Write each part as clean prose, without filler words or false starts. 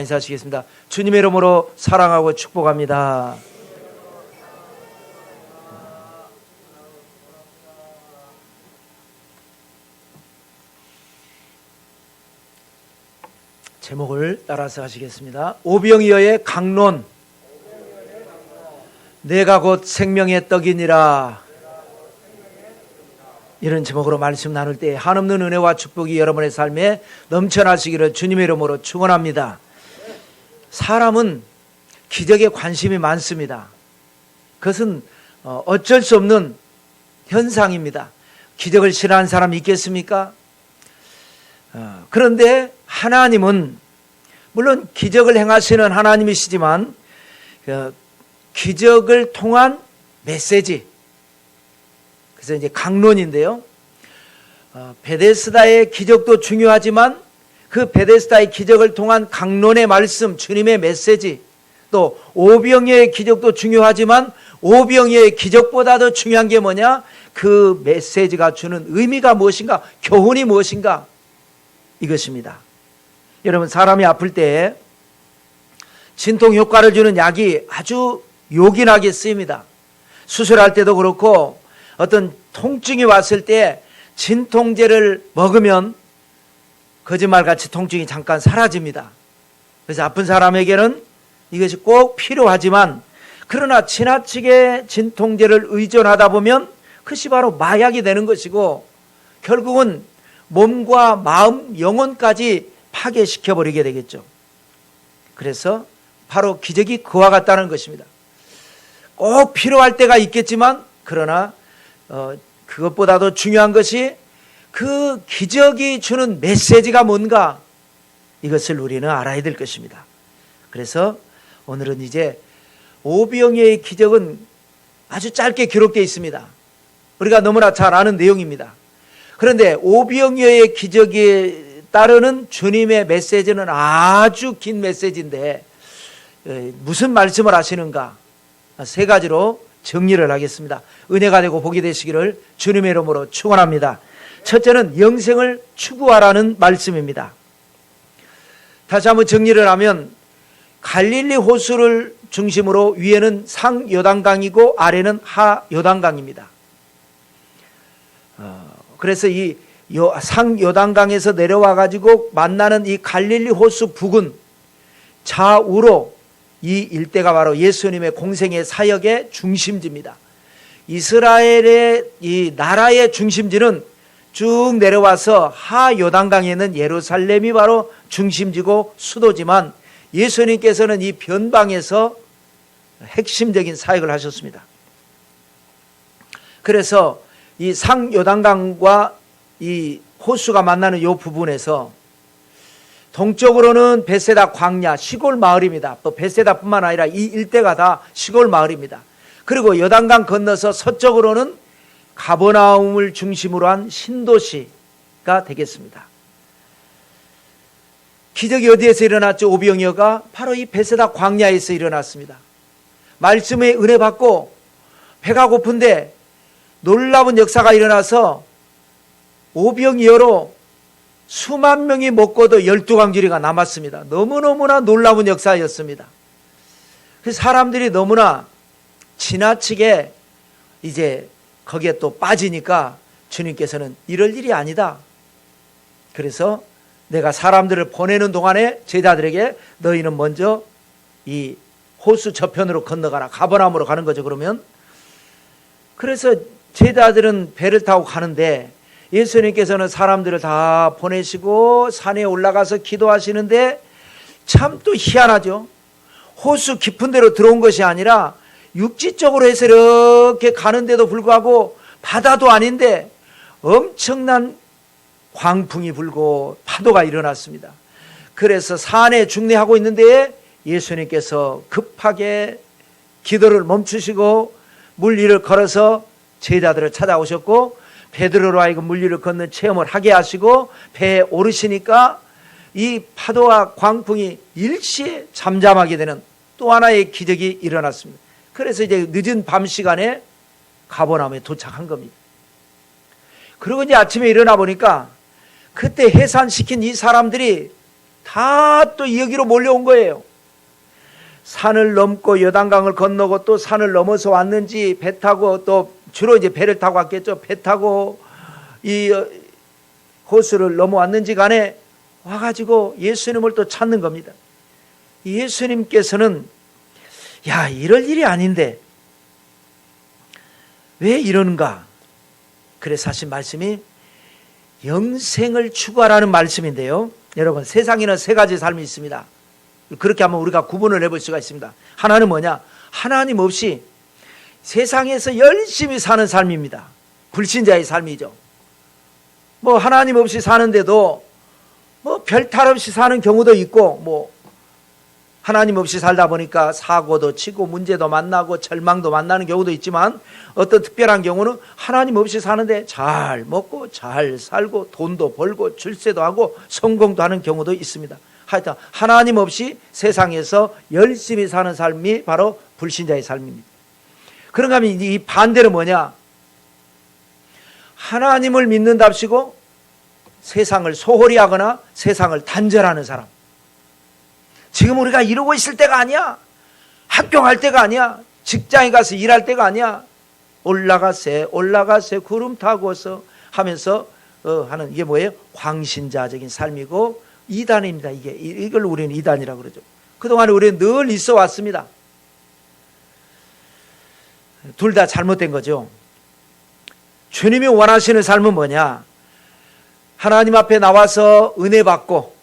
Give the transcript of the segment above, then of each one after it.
인사하시겠습니다. 주님의 이름으로 사랑하고 축복합니다. 제목을 따라서 하시겠습니다. 오병이어의 강론. 내가 곧 생명의 떡이니라. 이런 제목으로 말씀 나눌 때 한없는 은혜와 축복이 여러분의 삶에 넘쳐나시기를 주님의 이름으로 축원합니다. 사람은 기적에 관심이 많습니다. 그것은 어쩔 수 없는 현상입니다. 기적을 싫어하는 사람이 있겠습니까? 그런데 하나님은 물론 기적을 행하시는 하나님이시지만 기적을 통한 메시지, 그래서 이제 강론인데요. 베데스다의 기적도 중요하지만 그 베데스다의 기적을 통한 강론의 말씀, 주님의 메시지, 또 오병이어의 기적도 중요하지만 오병이어의 기적보다 더 중요한 게 뭐냐? 그 메시지가 주는 의미가 무엇인가? 교훈이 무엇인가? 이것입니다. 여러분, 사람이 아플 때 진통 효과를 주는 약이 아주 요긴하게 쓰입니다. 수술할 때도 그렇고 어떤 통증이 왔을 때 진통제를 먹으면 거짓말같이 통증이 잠깐 사라집니다. 그래서 아픈 사람에게는 이것이 꼭 필요하지만 그러나 지나치게 진통제를 의존하다 보면 그것이 바로 마약이 되는 것이고 결국은 몸과 마음, 영혼까지 파괴시켜버리게 되겠죠. 그래서 바로 기적이 그와 같다는 것입니다. 꼭 필요할 때가 있겠지만 그러나 그것보다도 중요한 것이 그 기적이 주는 메시지가 뭔가, 이것을 우리는 알아야 될 것입니다. 그래서 오늘은 이제 오병이어의 기적은 아주 짧게 기록되어 있습니다. 우리가 너무나 잘 아는 내용입니다. 그런데 오병이어의 기적에 따르는 주님의 메시지는 아주 긴 메시지인데 무슨 말씀을 하시는가? 세 가지로 정리를 하겠습니다. 은혜가 되고 복이 되시기를 주님의 이름으로 축원합니다. 첫째는 영생을 추구하라는 말씀입니다. 다시 한번 정리를 하면 갈릴리 호수를 중심으로 위에는 상요단강이고 아래는 하요단강입니다. 그래서 이 상요단강에서 내려와 가지고 만나는 이 갈릴리 호수 부근 좌우로 이 일대가 바로 예수님의 공생의 사역의 중심지입니다. 이스라엘의 이 나라의 중심지는 쭉 내려와서 하요단강에 있는 예루살렘이 바로 중심지고 수도지만 예수님께서는 이 변방에서 핵심적인 사역을 하셨습니다. 그래서 이 상요단강과 이 호수가 만나는 이 부분에서 동쪽으로는 베세다 광야 시골 마을입니다. 또 베세다뿐만 아니라 이 일대가 다 시골 마을입니다. 그리고 요단강 건너서 서쪽으로는 가버나움을 중심으로 한 신도시가 되겠습니다. 기적이 어디에서 일어났죠? 오병이어가 바로 이 베세다 광야에서 일어났습니다. 말씀에 은혜 받고 배가 고픈데 놀라운 역사가 일어나서 오병이어로 수만 명이 먹고도 12광주리가 남았습니다. 너무너무나 놀라운 역사였습니다. 그래서 사람들이 너무나 지나치게 이제 거기에 또 빠지니까 주님께서는 이럴 일이 아니다. 그래서 내가 사람들을 보내는 동안에 제자들에게 너희는 먼저 이 호수 저편으로 건너가라. 가버나움으로 가는 거죠. 그러면 그래서 제자들은 배를 타고 가는데 예수님께서는 사람들을 다 보내시고 산에 올라가서 기도하시는데 참 또 희한하죠. 호수 깊은 데로 들어온 것이 아니라 육지 쪽으로 해서 이렇게 가는데도 불구하고 바다도 아닌데 엄청난 광풍이 불고 파도가 일어났습니다. 그래서 산에 중례하고 있는데 예수님께서 급하게 기도를 멈추시고 물 위를 걸어서 제자들을 찾아오셨고 베드로로 하여금 물 위를 걷는 체험을 하게 하시고 배에 오르시니까 이 파도와 광풍이 일시에 잠잠하게 되는 또 하나의 기적이 일어났습니다. 그래서 이제 늦은 밤 시간에 가버나움에 도착한 겁니다. 그리고 이제 아침에 일어나 보니까 그때 해산시킨 이 사람들이 다 또 여기로 몰려온 거예요. 산을 넘고 요단강을 건너고 또 산을 넘어서 왔는지 배 타고 또 주로 이제 배를 타고 왔겠죠. 배 타고 이 호수를 넘어왔는지 간에 와가지고 예수님을 또 찾는 겁니다. 예수님께서는 야, 이럴 일이 아닌데 왜 이러는가? 그래서 하신 말씀이 영생을 추구하라는 말씀인데요. 여러분, 세상에는 세 가지 삶이 있습니다. 그렇게 하면 우리가 구분을 해볼 수가 있습니다. 하나는 뭐냐? 하나님 없이 세상에서 열심히 사는 삶입니다. 불신자의 삶이죠. 뭐 하나님 없이 사는데도 뭐 별탈 없이 사는 경우도 있고, 뭐 하나님 없이 살다 보니까 사고도 치고 문제도 만나고 절망도 만나는 경우도 있지만, 어떤 특별한 경우는 하나님 없이 사는데 잘 먹고 잘 살고 돈도 벌고 출세도 하고 성공도 하는 경우도 있습니다. 하여튼 하나님 없이 세상에서 열심히 사는 삶이 바로 불신자의 삶입니다. 그런가 하면 이 반대로 뭐냐? 하나님을 믿는답시고 세상을 소홀히 하거나 세상을 단절하는 사람. 지금 우리가 이러고 있을 때가 아니야. 학교 갈 때가 아니야. 직장에 가서 일할 때가 아니야. 올라가세 구름 타고서 하면서 하는, 이게 뭐예요? 광신자적인 삶이고 이단입니다. 이걸 우리는 이단이라고 그러죠. 그동안 우리는 늘 있어 왔습니다. 둘 다 잘못된 거죠. 주님이 원하시는 삶은 뭐냐? 하나님 앞에 나와서 은혜 받고,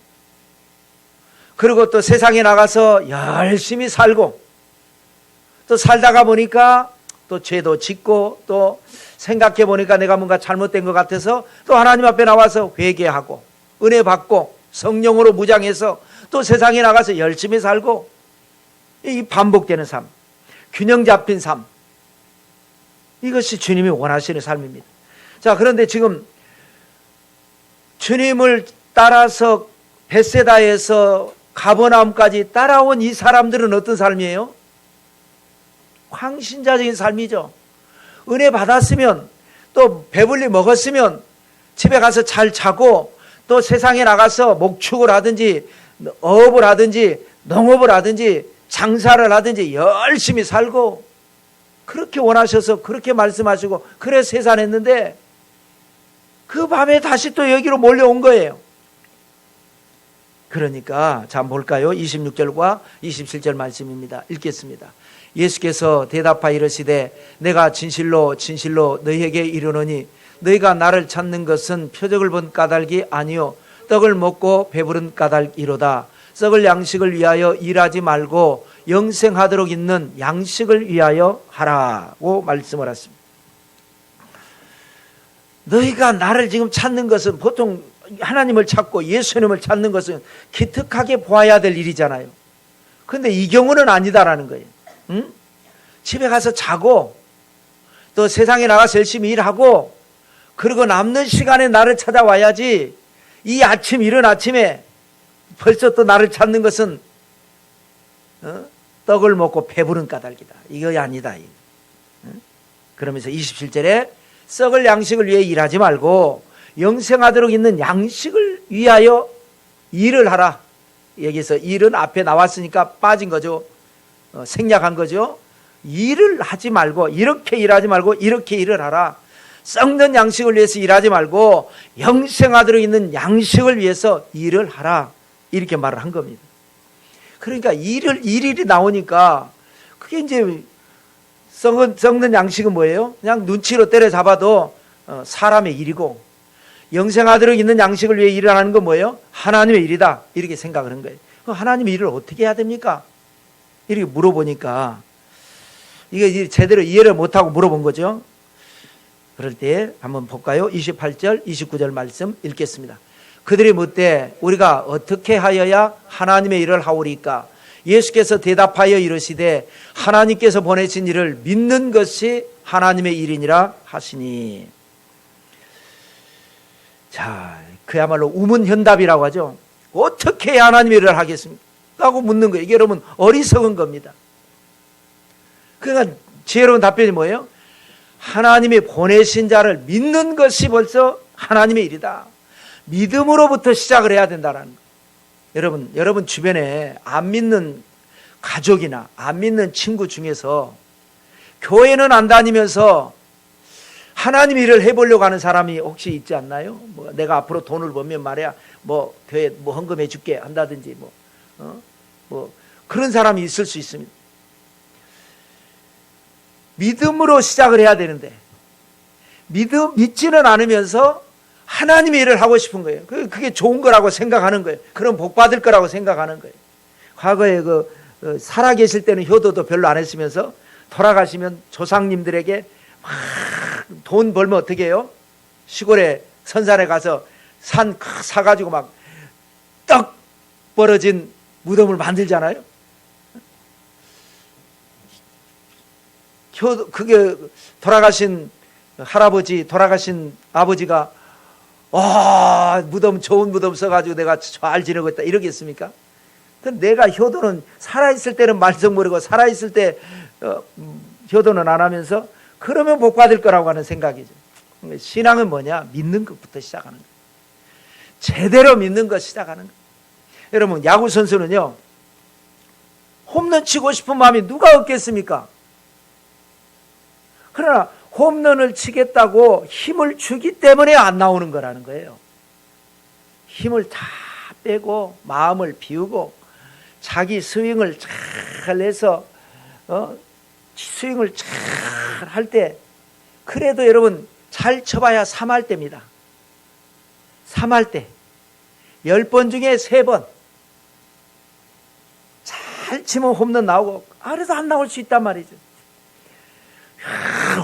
그리고 또 세상에 나가서 열심히 살고, 또 살다가 보니까 또 죄도 짓고, 또 생각해 보니까 내가 뭔가 잘못된 것 같아서 또 하나님 앞에 나와서 회개하고 은혜 받고 성령으로 무장해서 또 세상에 나가서 열심히 살고, 이 반복되는 삶, 균형 잡힌 삶, 이것이 주님이 원하시는 삶입니다. 자, 그런데 지금 주님을 따라서 벳세다에서 가버나움까지 따라온 이 사람들은 어떤 삶이에요? 광신자적인 삶이죠. 은혜 받았으면, 또 배불리 먹었으면 집에 가서 잘 자고, 또 세상에 나가서 목축을 하든지 어업을 하든지 농업을 하든지 장사를 하든지 열심히 살고, 그렇게 원하셔서 그렇게 말씀하시고 그래 세산했는데, 그 밤에 다시 또 여기로 몰려온 거예요. 그러니까 자, 볼까요? 26절과 27절 말씀입니다. 읽겠습니다. 예수께서 대답하여 이르시되 내가 진실로 진실로 너희에게 이르노니 너희가 나를 찾는 것은 표적을 본 까닭이 아니요 떡을 먹고 배부른 까닭이로다. 썩을 양식을 위하여 일하지 말고 영생하도록 있는 양식을 위하여 하라고 말씀을 하십니다. 너희가 나를 지금 찾는 것은, 보통 하나님을 찾고 예수님을 찾는 것은 기특하게 보아야 될 일이잖아요. 그런데 이 경우는 아니다라는 거예요. 응? 집에 가서 자고 또 세상에 나가서 열심히 일하고, 그리고 남는 시간에 나를 찾아와야지, 이 아침 이른 아침에 벌써 또 나를 찾는 것은 떡을 먹고 배부른 까닭이다. 이거 아니다. 그러면서 27절에 썩을 양식을 위해 일하지 말고 영생하도록 있는 양식을 위하여 일을 하라. 여기서 일은 앞에 나왔으니까 빠진 거죠. 생략한 거죠. 일을 하지 말고, 이렇게 일하지 말고 이렇게 일을 하라. 썩는 양식을 위해서 일하지 말고 영생하도록 있는 양식을 위해서 일을 하라. 이렇게 말을 한 겁니다. 그러니까 일일이 나오니까, 그게 이제 썩는 양식은 뭐예요? 그냥 눈치로 때려잡아도 사람의 일이고, 영생하도록 있는 양식을 위해 일을 하는 건 뭐예요? 하나님의 일이다. 이렇게 생각을 한 거예요. 그럼 하나님의 일을 어떻게 해야 됩니까? 이렇게 물어보니까, 이게 제대로 이해를 못하고 물어본 거죠. 그럴 때 한번 볼까요? 28절, 29절 말씀 읽겠습니다. 그들이 묻되 우리가 어떻게 하여야 하나님의 일을 하오리까? 예수께서 대답하여 이르시되 하나님께서 보내신 일을 믿는 것이 하나님의 일이니라 하시니. 자, 그야말로 우문현답이라고 하죠. 어떻게 해야 하나님의 일을 하겠습니까? 라고 묻는 거예요. 이게 여러분 어리석은 겁니다. 그러니까 지혜로운 답변이 뭐예요? 하나님이 보내신 자를 믿는 것이 벌써 하나님의 일이다. 믿음으로부터 시작을 해야 된다는 거예요. 여러분 주변에 안 믿는 가족이나 안 믿는 친구 중에서 교회는 안 다니면서 하나님 일을 해보려고 하는 사람이 혹시 있지 않나요? 뭐 내가 앞으로 돈을 벌면 말이야, 뭐 교회 뭐 헌금해 줄게 한다든지 뭐 그런 사람이 있을 수 있습니다. 믿음으로 시작을 해야 되는데 믿지는 않으면서 하나님의 일을 하고 싶은 거예요. 그게 좋은 거라고 생각하는 거예요. 그럼 복 받을 거라고 생각하는 거예요. 과거에 살아 계실 때는 효도도 별로 안 했으면서 돌아가시면 조상님들에게 막 돈 벌면 어떻게 해요? 시골에 선산에 가서 산 사가지고 막 떡 벌어진 무덤을 만들잖아요. 그게 돌아가신 할아버지, 돌아가신 아버지가 무덤 좋은 무덤 써가지고 내가 잘 지내고 있다 이러겠습니까? 내가 효도는 살아있을 때는 말썽 부리고 살아있을 때 효도는 안 하면서 그러면 복 받을 거라고 하는 생각이죠. 신앙은 뭐냐? 믿는 것부터 시작하는 거예요. 제대로 믿는 것 시작하는 거예요. 여러분 야구 선수는요, 홈런 치고 싶은 마음이 누가 없겠습니까? 그러나 홈런을 치겠다고 힘을 주기 때문에 안 나오는 거라는 거예요. 힘을 다 빼고 마음을 비우고 자기 스윙을 잘 해서 스윙을 잘 할 때, 그래도 여러분 잘 쳐봐야 3할 때입니다. 3할 때 10번 중에 3번 잘 치면 홈런 나오고, 그래도 안 나올 수 있단 말이죠.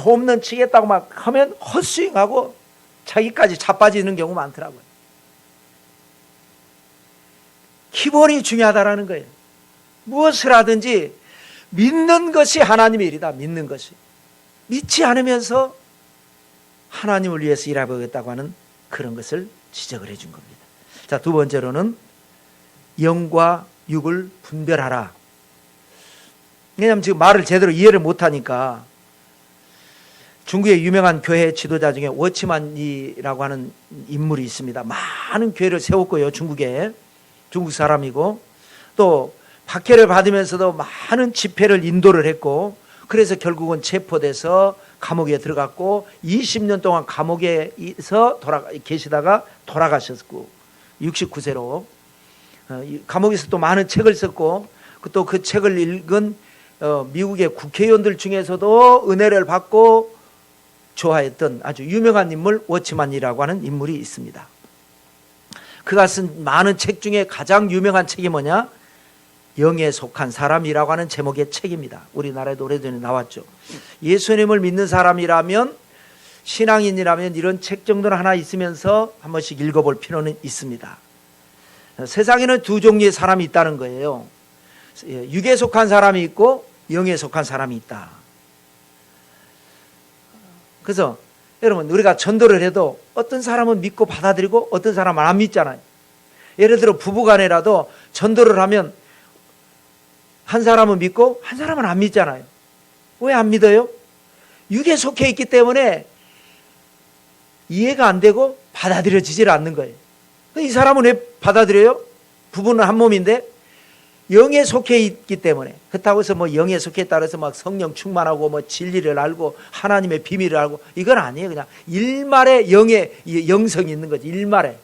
홈런 치겠다고 막 하면 헛스윙하고 자기까지 자빠지는 경우 많더라고요. 기본이 중요하다라는 거예요. 무엇을 하든지 믿는 것이 하나님의 일이다. 믿는 것이. 믿지 않으면서 하나님을 위해서 일해보겠다고 하는 그런 것을 지적을 해준 겁니다. 자, 두 번째로는 영과 육을 분별하라. 왜냐하면 지금 말을 제대로 이해를 못하니까, 중국의 유명한 교회 지도자 중에 워치만이라고 하는 인물이 있습니다. 많은 교회를 세웠고요. 중국 사람이고, 또 박해를 받으면서도 많은 집회를 인도를 했고, 그래서 결국은 체포돼서 감옥에 들어갔고 20년 동안 감옥에서 계시다가 돌아가셨고 69세로 감옥에서 또 많은 책을 썼고, 또 그 책을 읽은 미국의 국회의원들 중에서도 은혜를 받고 좋아했던 아주 유명한 인물 워치만이라고 하는 인물이 있습니다. 그가 쓴 많은 책 중에 가장 유명한 책이 뭐냐? 영에 속한 사람이라고 하는 제목의 책입니다. 우리나라에도 오래전에 나왔죠. 예수님을 믿는 사람이라면, 신앙인이라면 이런 책 정도는 하나 있으면서 한 번씩 읽어볼 필요는 있습니다. 세상에는 두 종류의 사람이 있다는 거예요. 육에 속한 사람이 있고 영에 속한 사람이 있다. 그래서 여러분, 우리가 전도를 해도 어떤 사람은 믿고 받아들이고 어떤 사람은 안 믿잖아요. 예를 들어 부부간에라도 전도를 하면 한 사람은 믿고 한 사람은 안 믿잖아요. 왜 안 믿어요? 육에 속해 있기 때문에 이해가 안 되고 받아들여지질 않는 거예요. 이 사람은 왜 받아들여요? 부부는 한 몸인데 영에 속해 있기 때문에. 그렇다고 해서 뭐 영에 속해 있다 해서 막 성령 충만하고 뭐 진리를 알고 하나님의 비밀을 알고, 이건 아니에요. 그냥 일말의 영의 영성이 있는 거지. 일말에.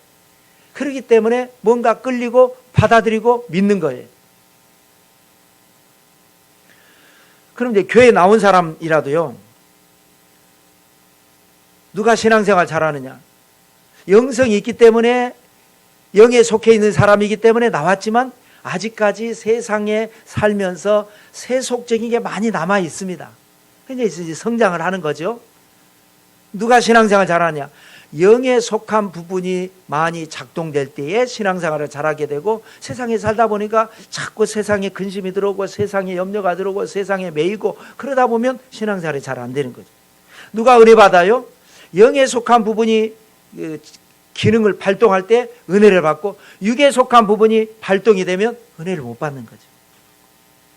그렇기 때문에 뭔가 끌리고 받아들이고 믿는 거예요. 그럼 이제 교회에 나온 사람이라도요, 누가 신앙생활 잘하느냐? 영성이 있기 때문에, 영에 속해 있는 사람이기 때문에 나왔지만 아직까지 세상에 살면서 세속적인 게 많이 남아 있습니다. 그래서 이제 성장을 하는 거죠. 누가 신앙생활 잘하냐? 영에 속한 부분이 많이 작동될 때에 신앙생활을 잘하게 되고, 세상에 살다 보니까 자꾸 세상에 근심이 들어오고 세상에 염려가 들어오고 세상에 매이고, 그러다 보면 신앙생활이 잘 안 되는 거죠. 누가 은혜 받아요? 영에 속한 부분이 기능을 발동할 때 은혜를 받고, 육에 속한 부분이 발동이 되면 은혜를 못 받는 거죠.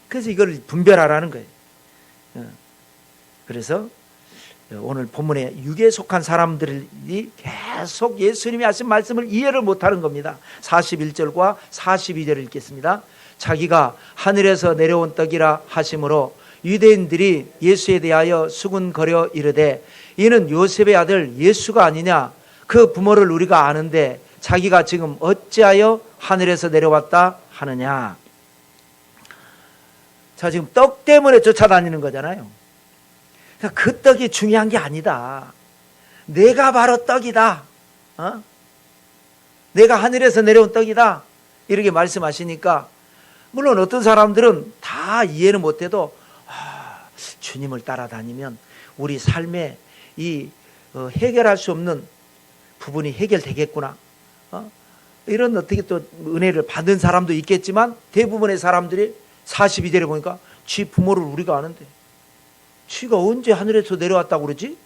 그래서 이걸 분별하라는 거예요. 그래서 오늘 본문에 육에 속한 사람들이 계속 예수님이 하신 말씀을 이해를 못하는 겁니다. 41절과 42절을 읽겠습니다. 자기가 하늘에서 내려온 떡이라 하심으로 유대인들이 예수에 대하여 수군거려 이르되 이는 요셉의 아들 예수가 아니냐? 그 부모를 우리가 아는데 자기가 지금 어찌하여 하늘에서 내려왔다 하느냐? 자, 지금 떡 때문에 쫓아다니는 거잖아요. 그 떡이 중요한 게 아니다. 내가 바로 떡이다. 내가 하늘에서 내려온 떡이다. 이렇게 말씀하시니까 물론 어떤 사람들은 다 이해는 못해도 주님을 따라다니면 우리 삶에 이 해결할 수 없는 부분이 해결되겠구나. 이런 어떻게 또 은혜를 받은 사람도 있겠지만 대부분의 사람들이 42절에 보니까 지 부모를 우리가 아는데 지가 언제 하늘에서 내려왔다고 그러지?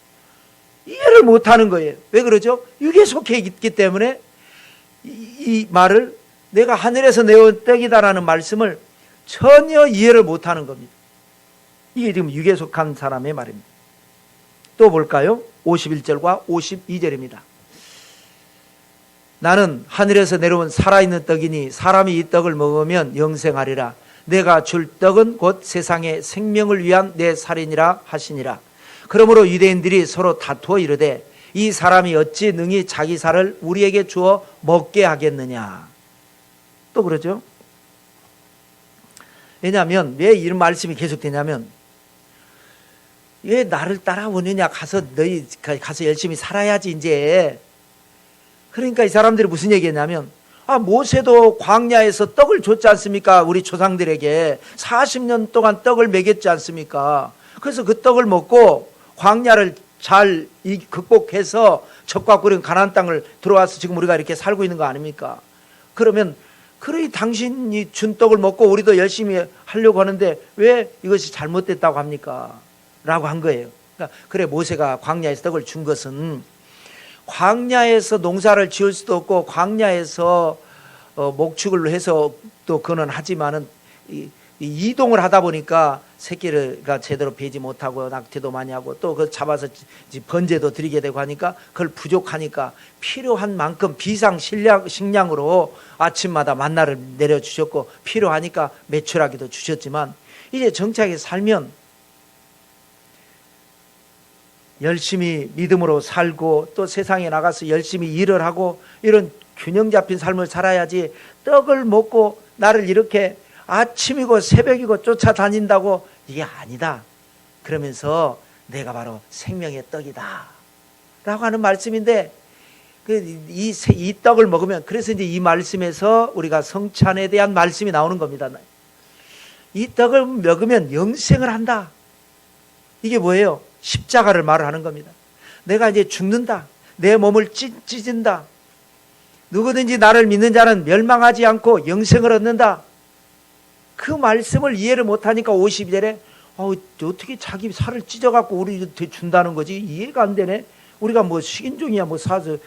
이해를 못하는 거예요. 왜 그러죠? 육에 속해 있기 때문에 이 말을 내가 하늘에서 내려온 떡이다라는 말씀을 전혀 이해를 못하는 겁니다. 이게 지금 육에 속한 사람의 말입니다. 또 볼까요? 51절과 52절입니다. 나는 하늘에서 내려온 살아있는 떡이니 사람이 이 떡을 먹으면 영생하리라. 내가 줄 떡은 곧 세상의 생명을 위한 내 살이니라 하시니라. 그러므로 유대인들이 서로 다투어 이르되 이 사람이 어찌 능히 자기 살을 우리에게 주어 먹게 하겠느냐. 또 그러죠. 왜냐하면 왜 이런 말씀이 계속되냐면 왜 나를 따라오느냐, 너희 가서 열심히 살아야지 이제. 그러니까 이 사람들이 무슨 얘기했냐면 모세도 광야에서 떡을 줬지 않습니까? 우리 조상들에게 40년 동안 떡을 먹였지 않습니까? 그래서 그 떡을 먹고 광야를 잘 극복해서 적과 꾸린 가나안 땅을 들어와서 지금 우리가 이렇게 살고 있는 거 아닙니까? 그러면 그래 당신이 준 떡을 먹고 우리도 열심히 하려고 하는데 왜 이것이 잘못됐다고 합니까? 라고 한 거예요. 그러니까 그래 모세가 광야에서 떡을 준 것은 광야에서 농사를 지을 수도 없고 광야에서 목축을 해서 또 그는 하지만은 이동을 하다 보니까 새끼가 제대로 베지 못하고 낙태도 많이 하고 또 그 잡아서 번제도 드리게 되고 하니까 그걸 부족하니까 필요한 만큼 비상 식량으로 아침마다 만나를 내려주셨고 필요하니까 매출하기도 주셨지만 이제 정착에 살면 열심히 믿음으로 살고 또 세상에 나가서 열심히 일을 하고 이런 균형 잡힌 삶을 살아야지 떡을 먹고 나를 이렇게 아침이고 새벽이고 쫓아다닌다고 이게 아니다. 그러면서 내가 바로 생명의 떡이다 라고 하는 말씀인데 이 떡을 먹으면 그래서 이제 이 말씀에서 우리가 성찬에 대한 말씀이 나오는 겁니다. 이 떡을 먹으면 영생을 한다. 이게 뭐예요? 십자가를 말을 하는 겁니다. 내가 이제 죽는다. 내 몸을 찢은다. 누구든지 나를 믿는 자는 멸망하지 않고 영생을 얻는다. 그 말씀을 이해를 못하니까 52절에 어떻게 자기 살을 찢어갖고 우리한테 준다는 거지? 이해가 안 되네. 우리가 뭐 식인종이야 뭐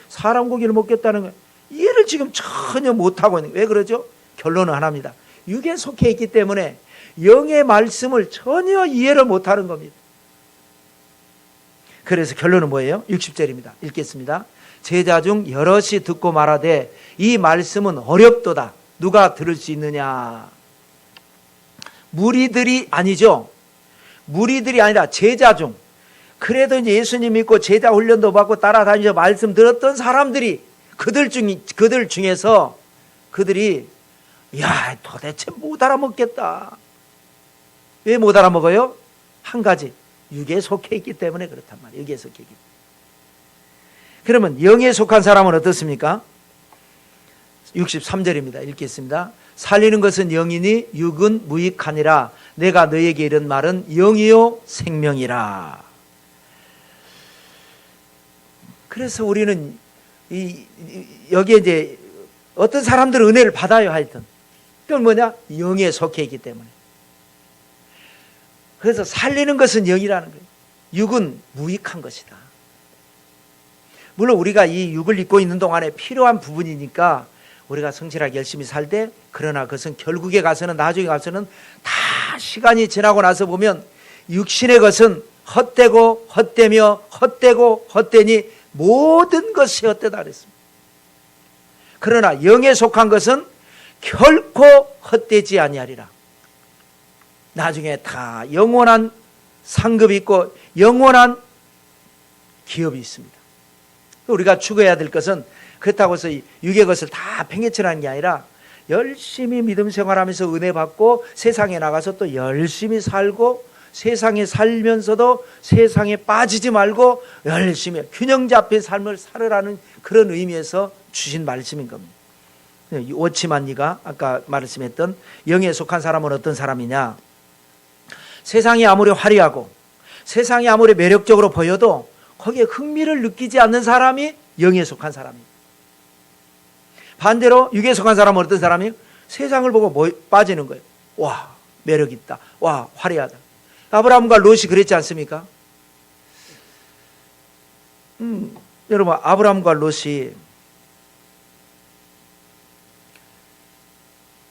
사람 고기를 먹겠다는 거야. 이해를 지금 전혀 못하고 있는 거예요. 왜 그러죠? 결론은 하나입니다. 육에 속해 있기 때문에 영의 말씀을 전혀 이해를 못하는 겁니다. 그래서 결론은 뭐예요? 60절입니다. 읽겠습니다. 제자 중 여럿이 듣고 말하되 이 말씀은 어렵도다. 누가 들을 수 있느냐? 무리들이 아니죠. 무리들이 아니라 제자 중. 그래도 이제 예수님 믿고 제자 훈련도 받고 따라다니면서 말씀 들었던 사람들이 그들 중에서 그들이 야 도대체 못 알아먹겠다. 왜 못 알아먹어요? 한 가지. 육에 속해 있기 때문에 그렇단 말이에요. 육에 속해 있기 때문에. 그러면 영에 속한 사람은 어떻습니까? 63절입니다. 읽겠습니다. 살리는 것은 영이니 육은 무익하니라. 내가 너에게 이른 말은 영이요 생명이라. 그래서 우리는 여기에 이제 어떤 사람들은 은혜를 받아요. 하여튼 그건 뭐냐? 영에 속해 있기 때문에. 그래서 살리는 것은 영이라는 거예요. 육은 무익한 것이다. 물론 우리가 이 육을 입고 있는 동안에 필요한 부분이니까 우리가 성실하게 열심히 살되 그러나 그것은 결국에 가서는 나중에 가서는 다 시간이 지나고 나서 보면 육신의 것은 헛되고 헛되며 헛되고 헛되니 모든 것이 헛되다 그랬습니다. 그러나 영에 속한 것은 결코 헛되지 아니하리라. 나중에 다 영원한 상급이 있고 영원한 기업이 있습니다. 우리가 추구해야 될 것은 그렇다고 해서 육의 것을 다 팽개쳐라는 게 아니라 열심히 믿음 생활하면서 은혜 받고 세상에 나가서 또 열심히 살고 세상에 살면서도 세상에 빠지지 말고 열심히 균형 잡힌 삶을 살으라는 그런 의미에서 주신 말씀인 겁니다. 오치만니가 아까 말씀했던 영에 속한 사람은 어떤 사람이냐? 세상이 아무리 화려하고 세상이 아무리 매력적으로 보여도 거기에 흥미를 느끼지 않는 사람이 영에 속한 사람입니다. 반대로 육에 속한 사람은 어떤 사람이에요? 세상을 보고 빠지는 거예요. 와, 매력 있다. 와, 화려하다. 아브라함과 롯이 그랬지 않습니까? 여러분, 아브라함과 롯이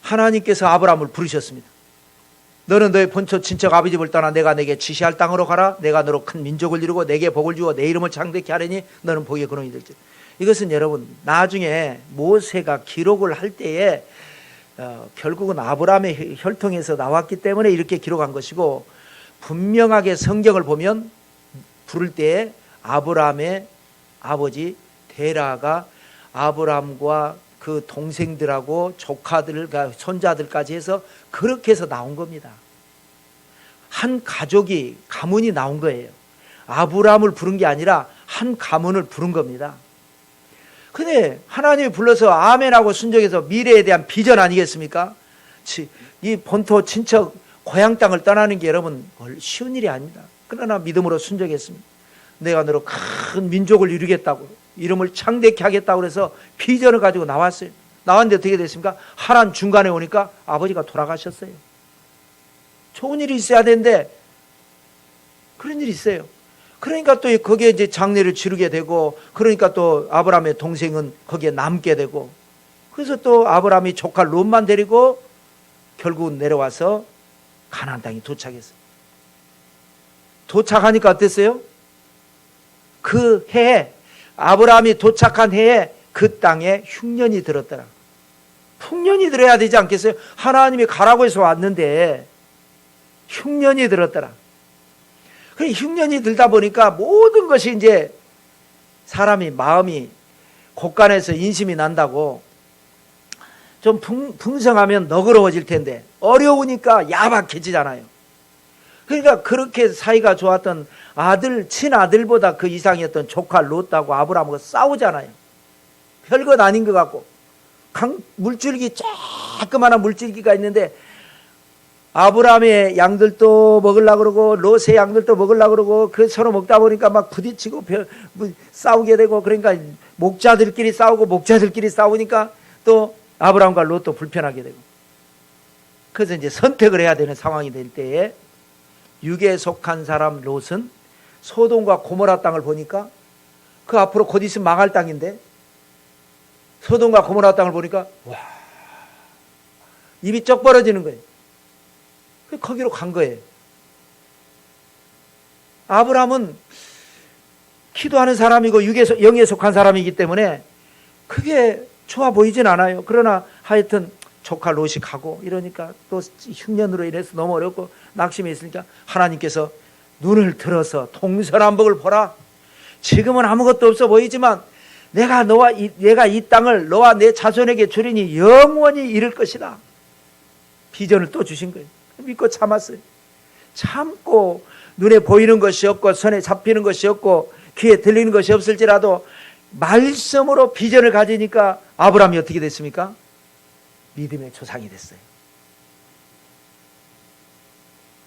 하나님께서 아브라함을 부르셨습니다. 너는 너의 본처 친척 아버지 집을 떠나 내가 내게 지시할 땅으로 가라. 내가 너로 큰 민족을 이루고 내게 복을 주어 내 이름을 창대케 하리니 너는 복의 근원이 될지. 이것은 여러분 나중에 모세가 기록을 할 때에 결국은 아브라함의 혈통에서 나왔기 때문에 이렇게 기록한 것이고, 분명하게 성경을 보면 부를 때에 아브라함의 아버지 데라가 아브라함과 그 동생들하고 조카들, 손자들까지 해서 그렇게 해서 나온 겁니다. 한 가족이, 가문이 나온 거예요. 아브라함을 부른 게 아니라 한 가문을 부른 겁니다. 근데 하나님이 불러서 아멘하고 순종해서 미래에 대한 비전 아니겠습니까? 이 본토 친척 고향 땅을 떠나는 게 여러분 쉬운 일이 아닙니다. 그러나 믿음으로 순종했습니다. 내가 너로 큰 민족을 이루겠다고, 이름을 창대케 하겠다고 그래서 비전을 가지고 나왔어요. 나왔는데 어떻게 됐습니까? 하란 중간에 오니까 아버지가 돌아가셨어요. 좋은 일이 있어야 되는데 그런 일이 있어요. 그러니까 또 거기에 이제 장례를 치르게 되고, 그러니까 또 아브라함의 동생은 거기에 남게 되고, 그래서 또 아브라함이 조카 롯만 데리고 결국은 내려와서 가나안 땅에 도착했어요. 도착하니까 어땠어요? 그 해에, 아브라함이 도착한 해에 그 땅에 흉년이 들었더라. 풍년이 들어야 되지 않겠어요? 하나님이 가라고 해서 왔는데 흉년이 들었더라. 그 흉년이 들다 보니까 모든 것이 이제 사람이 마음이 곳간에서 인심이 난다고, 좀 풍성하면 너그러워질 텐데 어려우니까 야박해지잖아요. 그러니까 그렇게 사이가 좋았던 친아들보다 그 이상이었던 조카 롯하고 아브라함하고 싸우잖아요. 별것 아닌 것 같고, 물줄기, 조그마한 물줄기가 있는데 아브라함의 양들도 먹으려고 그러고 롯의 양들도 먹으려고 그러고, 그 서로 먹다 보니까 막 부딪히고 싸우게 되고, 그러니까 목자들끼리 싸우고 목자들끼리 싸우니까 또 아브라함과 롯도 불편하게 되고, 그래서 이제 선택을 해야 되는 상황이 될 때에 육에 속한 사람 롯은 소돔과 고모라 땅을 보니까, 그 앞으로 곧 있으면 망할 땅인데 소돔과 고모라 땅을 보니까 와, 입이 쩍 벌어지는 거예요. 거기로 간 거예요. 아브라함은 기도하는 사람이고 영에 속한 사람이기 때문에 그게 좋아 보이진 않아요. 그러나 하여튼 조카 롯이 가고 이러니까 또 흉년으로 인해서 너무 어렵고 낙심이 있으니까 하나님께서 눈을 들어서 동서남북을 보라. 지금은 아무것도 없어 보이지만 내가 이 땅을 너와 내 자손에게 주리니 영원히 이룰 것이다. 비전을 또 주신 거예요. 믿고 참았어요. 참고 눈에 보이는 것이 없고 손에 잡히는 것이 없고 귀에 들리는 것이 없을지라도 말씀으로 비전을 가지니까 아브라함이 어떻게 됐습니까? 믿음의 조상이 됐어요.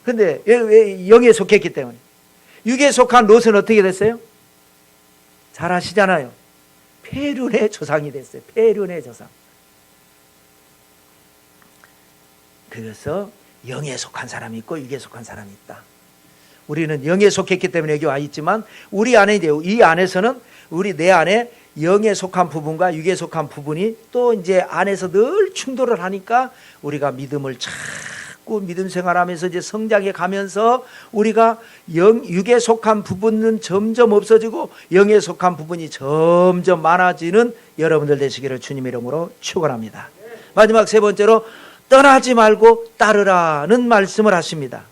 그런데 왜 영에 속했기 때문에. 육에 속한 롯은 어떻게 됐어요? 잘 아시잖아요. 폐륜의 조상이 됐어요. 폐륜의 조상. 그래서 영에 속한 사람이 있고 육에 속한 사람이 있다. 우리는 영에 속했기 때문에 여기 와 있지만 우리 안에 이 안에서는 내 안에 영에 속한 부분과 육에 속한 부분이 또 이제 안에서 늘 충돌을 하니까 우리가 믿음을 자꾸 자꾸 믿음 생활하면서 이제 성장해 가면서 우리가 육에 속한 부분은 점점 없어지고 영에 속한 부분이 점점 많아지는 여러분들 되시기를 주님의 이름으로 축원합니다. 마지막 세 번째로 떠나지 말고 따르라는 말씀을 하십니다.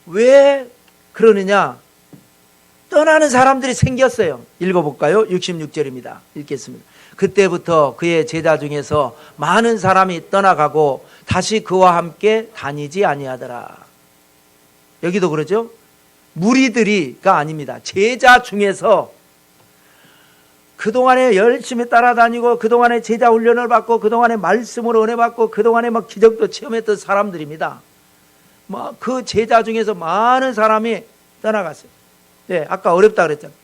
왜 그러느냐? 떠나는 사람들이 생겼어요. 읽어볼까요? 66절입니다. 읽겠습니다. 그때부터 그의 제자 중에서 많은 사람이 떠나가고 다시 그와 함께 다니지 아니하더라. 여기도 그러죠? 무리들이가 아닙니다. 제자 중에서 그동안에 열심히 따라다니고 그동안에 제자 훈련을 받고 그동안에 말씀으로 은혜 받고 그동안에 막 기적도 체험했던 사람들입니다. 그 제자 중에서 많은 사람이 떠나갔어요. 네, 아까 어렵다 그랬잖아요.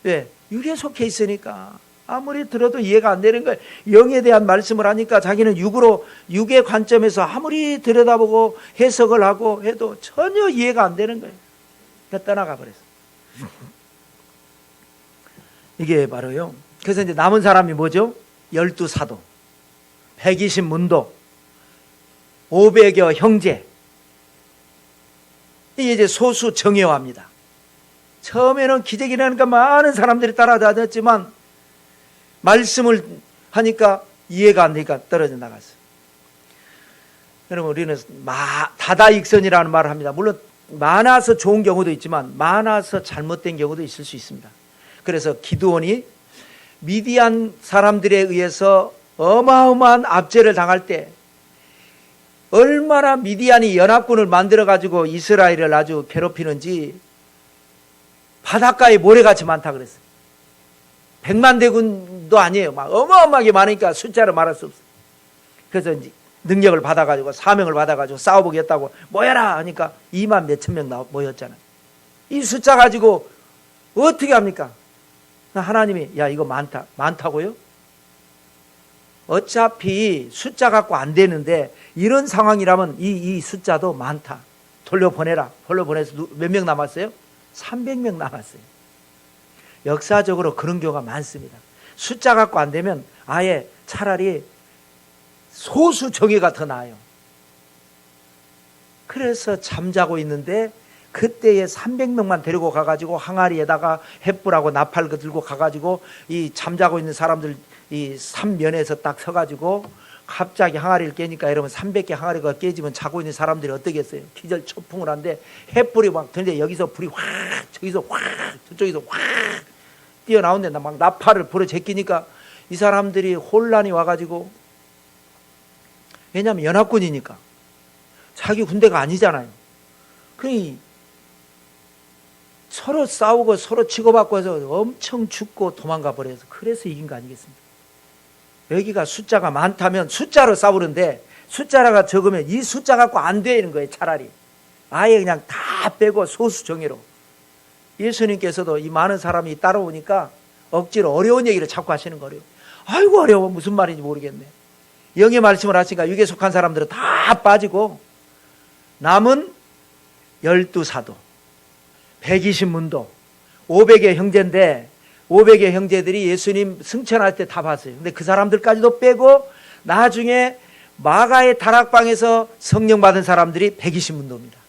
네, 육에 속해 있으니까 아무리 들어도 이해가 안 되는 거예요. 영에 대한 말씀을 하니까 자기는 육의 관점에서 아무리 들여다보고 해석을 하고 해도 전혀 이해가 안 되는 거예요. 그러니까 떠나가 버렸어요. 이게 바로요. 그래서 이제 남은 사람이 뭐죠? 12사도, 120문도, 500여 형제. 이게 이제 소수 정예화입니다. 처음에는 기적이라니까 많은 사람들이 따라다녔지만 말씀을 하니까 이해가 안 되니까 떨어져 나갔어요. 여러분, 우리는 다다익선이라는 말을 합니다. 물론 많아서 좋은 경우도 있지만 많아서 잘못된 경우도 있을 수 있습니다. 그래서 기드온이 미디안 사람들에 의해서 어마어마한 압제를 당할 때 얼마나 미디안이 연합군을 만들어가지고 이스라엘을 아주 괴롭히는지 바닷가에 모래같이 많다 그랬어요. 100만 대군도 아니에요. 막 어마어마하게 많으니까 숫자를 말할 수 없어요. 그래서 이제 능력을 받아가지고 사명을 받아가지고 싸워보겠다고 모여라 하니까 2만 몇천 명 모였잖아요. 이 숫자 가지고 어떻게 합니까? 하나님이 야 이거 많다고요? 어차피 숫자 갖고 안 되는데 이런 상황이라면 이 숫자도 많다. 돌려보내라. 돌려보내서 몇 명 남았어요? 300명 남았어요. 역사적으로 그런 경우가 많습니다. 숫자 갖고 안 되면 아예 차라리 소수 정예가 더 나아요. 그래서 잠자고 있는데 그때에 300명만 데리고 가가지고 항아리에다가 횃불하고 나팔 들고 가가지고 이 잠자고 있는 사람들 이 삼면에서 딱 서가지고 갑자기 항아리를 깨니까 여러분 300개 항아리가 깨지면 자고 있는 사람들이 어떻겠어요? 기절 초풍을 하는데 횃불이 막 드는데 여기서 불이 확 저기서 확 저쪽에서 확 뛰어나오는데 막 나팔을 불어 제끼니까 이 사람들이 혼란이 와가지고 왜냐하면 연합군이니까 자기 군대가 아니잖아요. 그러니 서로 싸우고 서로 치고받고 해서 엄청 죽고 도망가 버려서 그래서 이긴 거 아니겠습니까? 여기가 숫자가 많다면 숫자로 싸우는데 숫자가 적으면 이 숫자 갖고 안 되는 거예요. 차라리 아예 그냥 다 빼고 소수 정예로. 예수님께서도 이 많은 사람이 따라오니까 억지로 어려운 얘기를 자꾸 하시는 거예요. 아이고 어려워 무슨 말인지 모르겠네. 영의 말씀을 하시니까 육에 속한 사람들은 다 빠지고 남은 12사도 120문도 500의 형제인데 500의 형제들이 예수님 승천할 때 다 봤어요. 근데 그 사람들까지도 빼고 나중에 마가의 다락방에서 성령 받은 사람들이 120문도입니다.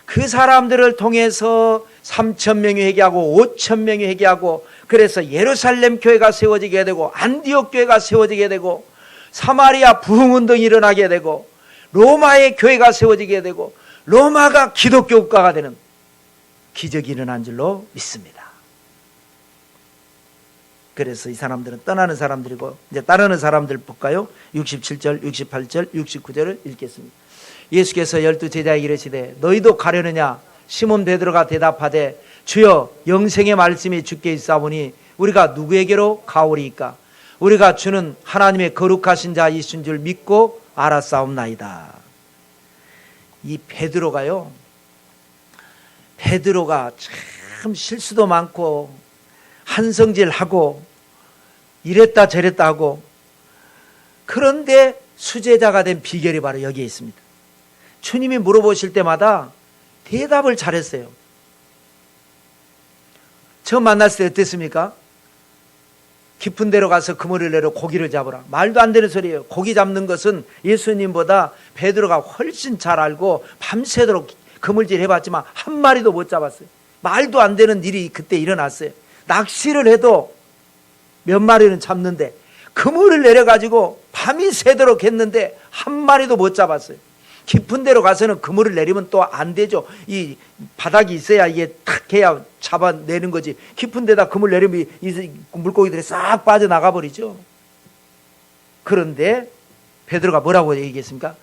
그 사람들을 통해서 3,000명이 회개하고 5,000명이 회개하고 그래서 예루살렘 교회가 세워지게 되고 안디옥 교회가 세워지게 되고 사마리아 부흥운동이 일어나게 되고 로마의 교회가 세워지게 되고 로마가 기독교 국가가 되는 기적이 일어난 줄로 믿습니다. 그래서 이 사람들은 떠나는 사람들이고 이제 따르는 사람들 볼까요? 67절, 68절, 69절을 읽겠습니다. 예수께서 12 제자에게 이르시되 너희도 가려느냐? 시몬 베드로가 대답하되 주여 영생의 말씀이 주께 있사오니 우리가 누구에게로 가오리이까? 우리가 주는 하나님의 거룩하신 자이신 줄 믿고 알았사옵나이다. 이 베드로가 참 실수도 많고 한성질하고 이랬다 저랬다 하고 그런데 수제자가 된 비결이 바로 여기에 있습니다. 주님이 물어보실 때마다 대답을 잘했어요. 처음 만났을 때 어땠습니까? 깊은 데로 가서 그물을 내려 고기를 잡으라. 말도 안 되는 소리예요. 고기 잡는 것은 예수님보다 베드로가 훨씬 잘 알고 밤새도록 그물질 해봤지만 한 마리도 못 잡았어요. 말도 안 되는 일이 그때 일어났어요. 낚시를 해도 몇 마리는 잡는데 그물을 내려가지고 밤이 새도록 했는데 한 마리도 못 잡았어요. 깊은 데로 가서는 그물을 내리면 또 안 되죠. 이 바닥이 있어야 이게 탁 해야 잡아내는 거지. 깊은 데다 그물 내리면 이 물고기들이 싹 빠져나가 버리죠. 그런데 베드로가 뭐라고 얘기했습니까?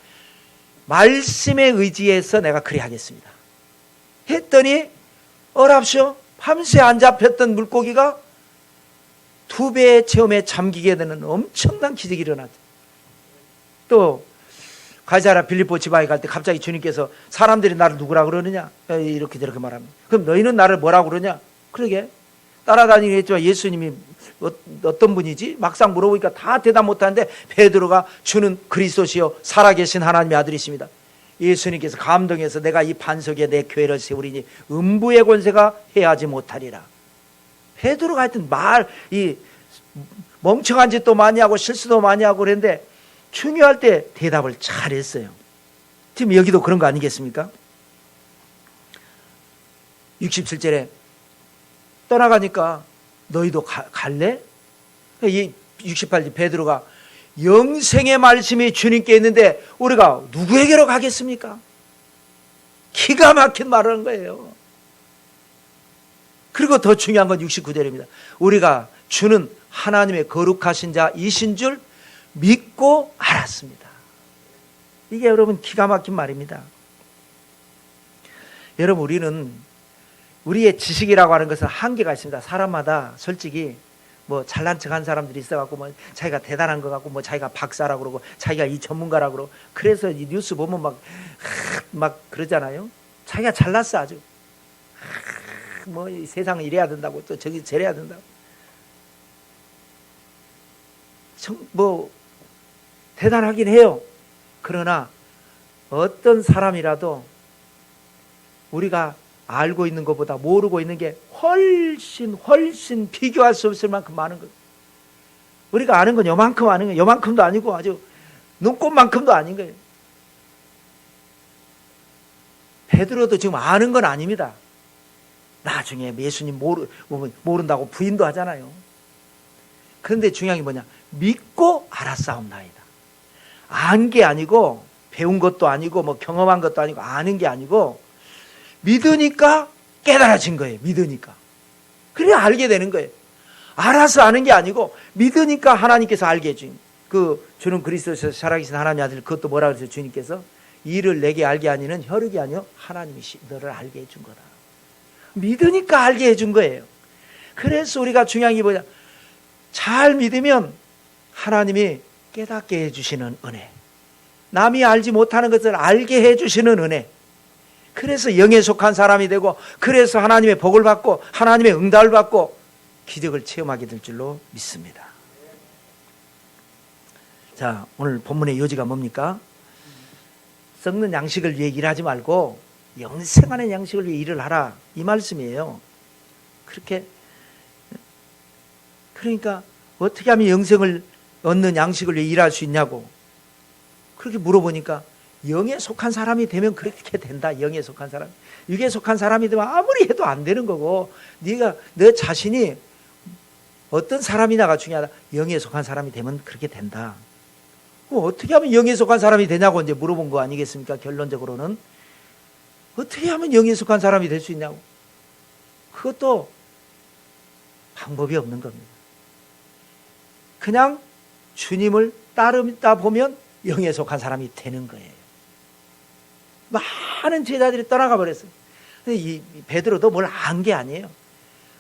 말씀에 의지해서 내가 그리 하겠습니다 했더니 어랍쇼 밤새 안 잡혔던 물고기가 2배의 체험에 잠기게 되는 엄청난 기적이 일어났죠. 또 가이사랴 빌립보 지방에 갈 때 갑자기 주님께서 사람들이 나를 누구라 그러느냐 이렇게 저렇게 말합니다. 그럼 너희는 나를 뭐라고 그러냐? 그러게 따라다니긴 했지만 예수님이 어떤 분이지? 막상 물어보니까 다 대답 못하는데 베드로가 주는 그리스도시요 살아계신 하나님의 아들이십니다. 예수님께서 감동해서 내가 이 반석에 내 교회를 세우리니 음부의 권세가 해하지 못하리라. 베드로가 하여튼 이 멍청한 짓도 많이 하고 실수도 많이 하고 그랬는데 중요할 때 대답을 잘했어요. 지금 여기도 그런 거 아니겠습니까? 67절에 떠나가니까 너희도 갈래? 68절 베드로가 영생의 말씀이 주님께 있는데 우리가 누구에게로 가겠습니까? 기가 막힌 말을 한 거예요. 그리고 더 중요한 건 69절입니다. 우리가 주는 하나님의 거룩하신 자이신 줄 믿고 알았습니다. 이게 여러분 기가 막힌 말입니다. 여러분 우리는 우리의 지식이라고 하는 것은 한계가 있습니다. 사람마다 솔직히 뭐 잘난 척한 사람들이 있어갖고 뭐 자기가 대단한 것 같고 뭐 자기가 박사라고 그러고 자기가 이 전문가라고 그러고 그래서 이 뉴스 보면 막 그러잖아요. 자기가 잘났어 아주. 뭐 이 세상은 이래야 된다고 또 저기 저래야 된다고. 뭐 대단하긴 해요. 그러나 어떤 사람이라도 우리가 알고 있는 것보다 모르고 있는 게 훨씬 비교할 수 없을 만큼 많은 거예요. 우리가 아는 건 요만큼 아는 거예요. 요만큼도 아니고 아주 눈꽃만큼도 아닌 거예요. 베드로도 지금 아는 건 아닙니다. 나중에 예수님 모른다고 부인도 하잖아요. 그런데 중요한 게 뭐냐? 믿고 알았사옵나이다. 안 게 아니고 배운 것도 아니고 뭐 경험한 것도 아니고 아는 게 아니고 믿으니까 깨달아진 거예요. 믿으니까. 그래 알게 되는 거예요. 알아서 아는 게 아니고 믿으니까 하나님께서 알게 해준 그 주는 그리스도에서 살아계신 하나님의 아들 그것도 뭐라 그랬어요? 주님께서 이를 내게 알게 하니는 혈육이 아니요 하나님이 너를 알게 해준 거다. 믿으니까 알게 해준 거예요. 그래서 우리가 중요한 게 뭐냐? 잘 믿으면 하나님이 깨닫게 해주시는 은혜, 남이 알지 못하는 것을 알게 해주시는 은혜, 그래서 영에 속한 사람이 되고 그래서 하나님의 복을 받고 하나님의 응답을 받고 기적을 체험하게 될 줄로 믿습니다. 자, 오늘 본문의 요지가 뭡니까? 썩는 양식을 위해 일하지 말고 영생하는 양식을 위해 일을 하라, 이 말씀이에요. 그러니까 어떻게 하면 영생을 얻는 양식을 위해 일할 수 있냐고 그렇게 물어보니까 영에 속한 사람이 되면 그렇게 된다. 영에 속한 사람, 육에 속한 사람이 되면 아무리 해도 안 되는 거고, 너 자신이 어떤 사람이냐가 중요하다. 영에 속한 사람이 되면 그렇게 된다. 어떻게 하면 영에 속한 사람이 되냐고 이제 물어본 거 아니겠습니까? 결론적으로는 어떻게 하면 영에 속한 사람이 될 수 있냐고. 그것도 방법이 없는 겁니다. 그냥 주님을 따르다 보면 영에 속한 사람이 되는 거예요. 많은 제자들이 떠나가 버렸어요. 이 베드로도 뭘 안 게 아니에요.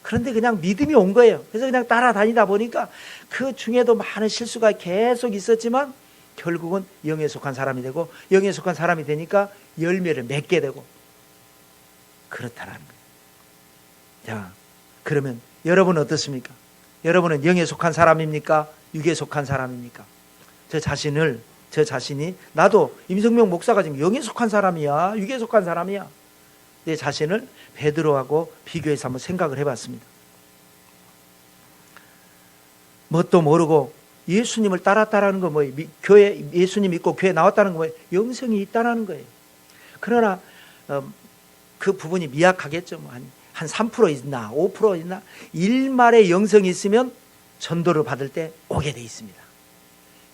그런데 그냥 믿음이 온 거예요. 그래서 그냥 따라다니다 보니까 그 중에도 많은 실수가 계속 있었지만 결국은 영에 속한 사람이 되고, 영에 속한 사람이 되니까 열매를 맺게 되고 그렇다라는 거예요. 자, 그러면 여러분은 어떻습니까? 여러분은 영에 속한 사람입니까? 육에 속한 사람입니까? 저 자신이 나도 임성명 목사가 지금 영에 속한 사람이야, 육에 속한 사람이야. 내 자신을 베드로하고 비교해서 한번 생각을 해봤습니다. 뭣도 모르고 예수님을 따랐다라는 거 뭐예요? 교회 예수님 믿고 교회 나왔다는 거 뭐예요? 영성이 있다라는 거예요. 그러나 그 부분이 미약하겠죠. 한 3% 있나 5% 있나 일말의 영성이 있으면 전도를 받을 때 오게 돼 있습니다.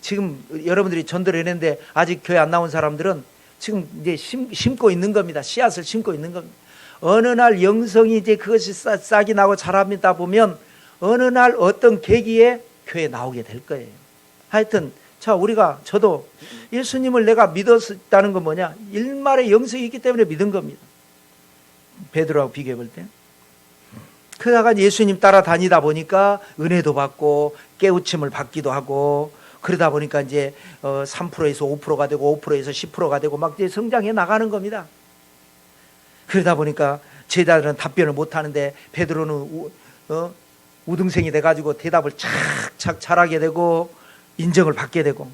지금 여러분들이 전도를 했는데 아직 교회 안 나온 사람들은 지금 이제 심고 있는 겁니다. 씨앗을 심고 있는 겁니다. 어느 날 영성이 이제 그것이 싹이 나고 자랍니다 보면 어느 날 어떤 계기에 교회에 나오게 될 거예요. 하여튼 자 저도 예수님을 내가 믿었다는 건 뭐냐? 일말의 영성이 있기 때문에 믿은 겁니다. 베드로하고 비교해 볼 때. 그러다가 예수님 따라다니다 보니까 은혜도 받고 깨우침을 받기도 하고 그러다 보니까 이제 3%에서 5%가 되고 5%에서 10%가 되고 막 이제 성장해 나가는 겁니다. 그러다 보니까 제자들은 답변을 못 하는데 베드로는 우등생이 돼가지고 대답을 착착 잘하게 되고 인정을 받게 되고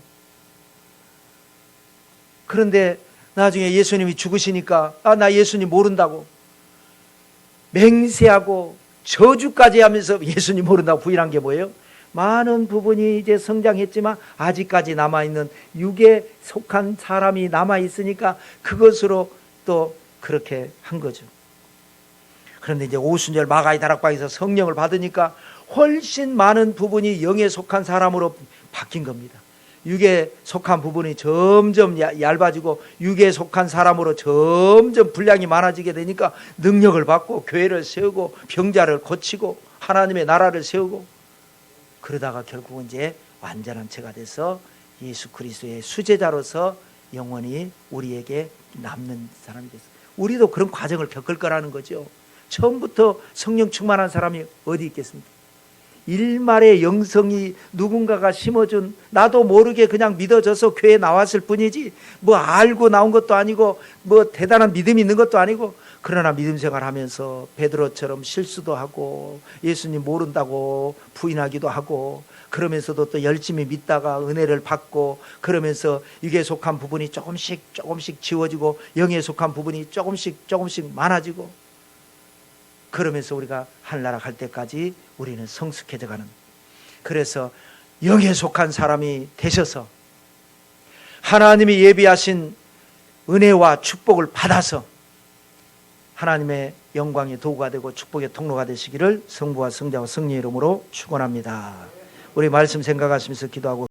그런데 나중에 예수님이 죽으시니까 나 예수님 모른다고 맹세하고 저주까지 하면서 예수님 모른다고 부인한 게 뭐예요? 많은 부분이 이제 성장했지만 아직까지 남아있는 육에 속한 사람이 남아있으니까 그것으로 또 그렇게 한 거죠. 그런데 이제 오순절 마가의 다락방에서 성령을 받으니까 훨씬 많은 부분이 영에 속한 사람으로 바뀐 겁니다. 육에 속한 부분이 점점 얇아지고 육에 속한 사람으로 점점 분량이 많아지게 되니까 능력을 받고 교회를 세우고 병자를 고치고 하나님의 나라를 세우고 그러다가 결국은 이제 완전한 체가 돼서 예수 그리스도의 수제자로서 영원히 우리에게 남는 사람이 됐어요. 우리도 그런 과정을 겪을 거라는 거죠. 처음부터 성령 충만한 사람이 어디 있겠습니까? 일말의 영성이 누군가가 심어준 나도 모르게 그냥 믿어져서 교회에 나왔을 뿐이지 뭐 알고 나온 것도 아니고 뭐 대단한 믿음이 있는 것도 아니고 그러나 믿음 생활하면서 베드로처럼 실수도 하고 예수님 모른다고 부인하기도 하고 그러면서도 또 열심히 믿다가 은혜를 받고 그러면서 육에 속한 부분이 조금씩 지워지고 영에 속한 부분이 조금씩 많아지고 그러면서 우리가 하늘나라 갈 때까지 우리는 성숙해져 가는 그래서 영에 속한 사람이 되셔서 하나님이 예비하신 은혜와 축복을 받아서 하나님의 영광의 도구가 되고 축복의 통로가 되시기를 성부와 성자와 성령의 이름으로 축원합니다. 우리 말씀 생각하시면서 기도하고